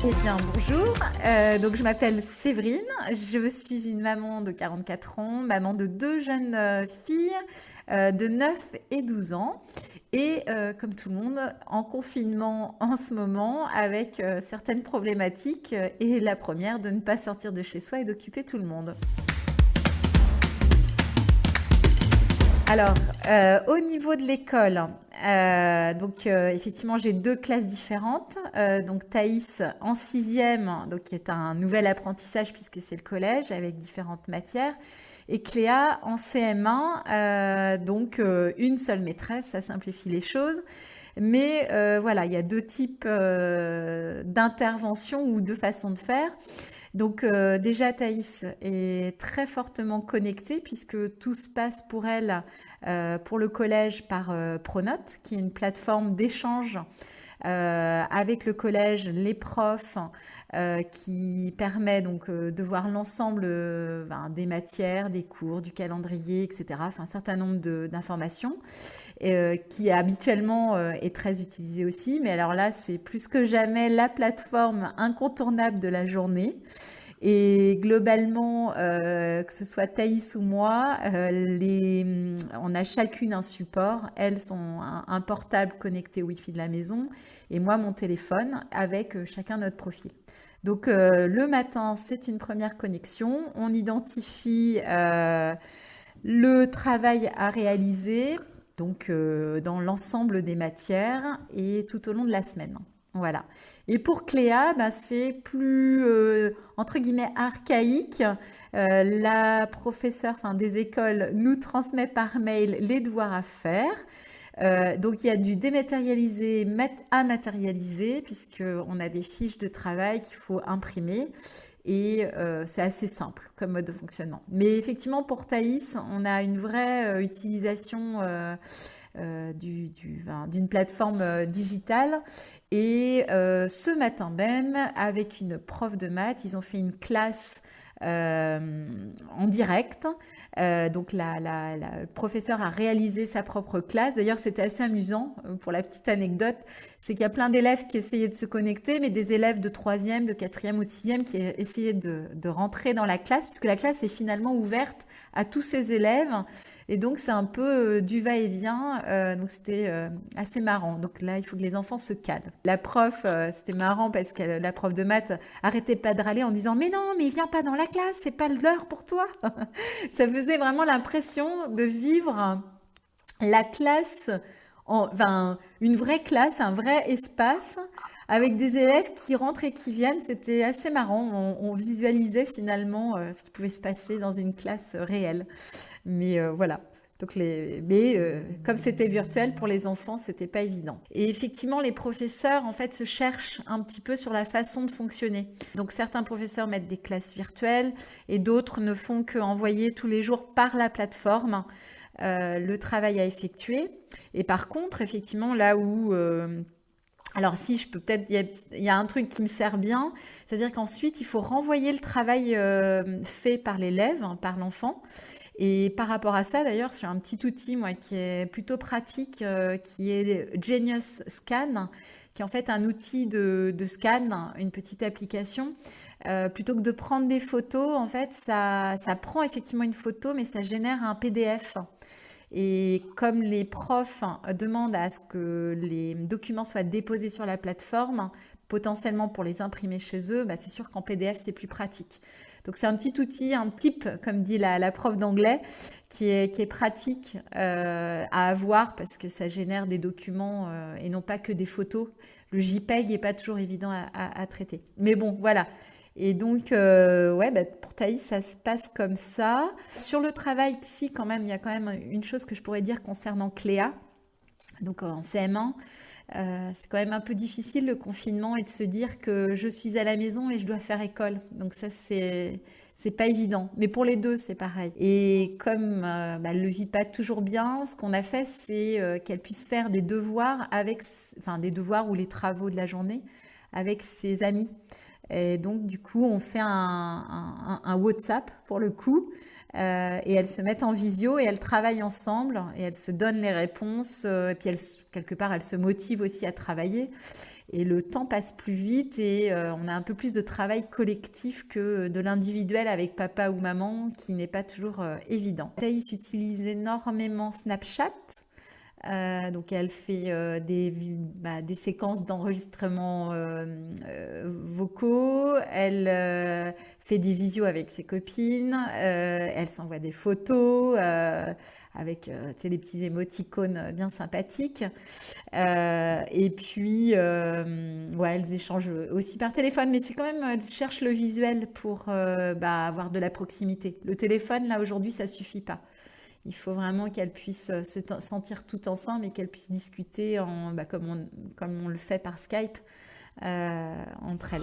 Eh bien, bonjour. Donc, je m'appelle Séverine. Je suis une maman de 44 ans, maman de deux jeunes filles de 9 et 12 ans. Et comme tout le monde, en confinement en ce moment avec certaines problématiques. Et la première, de ne pas sortir de chez soi et d'occuper tout le monde. Alors, au niveau de l'école, effectivement, j'ai deux classes différentes. Donc, Thaïs en sixième, donc qui est un nouvel apprentissage puisque c'est le collège avec différentes matières. Et Cléa en CM1, une seule maîtresse, ça simplifie les choses. Mais voilà, il y a deux types d'interventions ou deux façons de faire. Donc déjà, Thaïs est très fortement connectée puisque tout se passe pour elle, pour le collège, par Pronote, qui est une plateforme d'échange avec le collège, les profs, qui permet donc de voir l'ensemble des matières, des cours, du calendrier, etc. Enfin, un certain nombre d'informations qui habituellement est très utilisée aussi. Mais alors là, c'est plus que jamais la plateforme incontournable de la journée. Et globalement, que ce soit Thaïs ou moi, on a chacune un support. Elles sont un portable connecté au Wi-Fi de la maison et moi mon téléphone avec chacun notre profil. Donc le matin, c'est une première connexion. On identifie le travail à réaliser donc dans l'ensemble des matières et tout au long de la semaine. Voilà. Et pour Cléa, c'est plus entre guillemets archaïque. La professeure des écoles nous transmet par mail les devoirs à faire. Donc il y a du dématérialisé à matérialiser puisqu'on a des fiches de travail qu'il faut imprimer. Et c'est assez simple comme mode de fonctionnement. Mais effectivement, pour Thaïs, on a une vraie utilisation d'une plateforme digitale. Et ce matin même, avec une prof de maths, ils ont fait une classe en direct. Donc la professeure a réalisé sa propre classe. D'ailleurs, c'était assez amusant pour la petite anecdote. C'est qu'il y a plein d'élèves qui essayaient de se connecter, mais des élèves de 3e, de 4e ou de 6e qui essayaient de rentrer dans la classe, puisque la classe est finalement ouverte à tous ces élèves. Et donc, c'est un peu du va-et-vient. Donc, c'était assez marrant. Donc là, il faut que les enfants se calment. La prof, c'était marrant parce que la prof de maths arrêtait pas de râler en disant « Mais non, mais viens pas dans la classe, c'est pas l'heure pour toi !» Ça faisait vraiment l'impression de vivre la classe, une vraie classe, un vrai espace avec des élèves qui rentrent et qui viennent. C'était assez marrant. On visualisait finalement ce qui pouvait se passer dans une classe réelle. Mais voilà. Donc comme c'était virtuel pour les enfants, c'était pas évident. Et effectivement, les professeurs en fait se cherchent un petit peu sur la façon de fonctionner. Donc certains professeurs mettent des classes virtuelles et d'autres ne font qu'envoyer tous les jours par la plateforme le travail à effectuer. Et par contre, effectivement, là où alors si je peux peut-être, il y a un truc qui me sert bien, c'est-à-dire qu'ensuite il faut renvoyer le travail fait par l'élève, par l'enfant. Et par rapport à ça, d'ailleurs, sur un petit outil moi qui est plutôt pratique, qui est Genius Scan, qui est en fait un outil de scan, une petite application. Plutôt que de prendre des photos, en fait, ça prend effectivement une photo, mais ça génère un PDF. Et comme les profs demandent à ce que les documents soient déposés sur la plateforme, potentiellement pour les imprimer chez eux, c'est sûr qu'en PDF, c'est plus pratique. Donc c'est un petit outil, un tip, comme dit la prof d'anglais, qui est pratique à avoir parce que ça génère des documents et non pas que des photos. Le JPEG n'est pas toujours évident à traiter. Mais bon, voilà. Et donc, pour Thaïs, ça se passe comme ça. Sur le travail psy, quand même, il y a quand même une chose que je pourrais dire concernant Cléa. Donc en CM1, c'est quand même un peu difficile le confinement et de se dire que je suis à la maison et je dois faire école. Donc ça, c'est pas évident. Mais pour les deux, c'est pareil. Et comme elle le vit pas toujours bien, ce qu'on a fait, c'est qu'elle puisse faire des devoirs des devoirs ou les travaux de la journée avec ses amis. Et donc, du coup, on fait un WhatsApp pour le coup et elles se mettent en visio et elles travaillent ensemble et elles se donnent les réponses et puis quelque part elles se motivent aussi à travailler et le temps passe plus vite et on a un peu plus de travail collectif que de l'individuel avec papa ou maman qui n'est pas toujours évident. Thaïs utilise énormément Snapchat. Donc elle fait des séquences d'enregistrement vocaux, elle fait des visios avec ses copines, elle s'envoie des photos avec tu sais, des petits émoticônes bien sympathiques. Et puis ouais, elles échangent aussi par téléphone, mais c'est quand même, elles cherchent le visuel pour avoir de la proximité. Le téléphone, là aujourd'hui, ça suffit pas. Il faut vraiment qu'elles puissent se sentir toutes ensemble et qu'elles puissent discuter comme on le fait par Skype entre elles.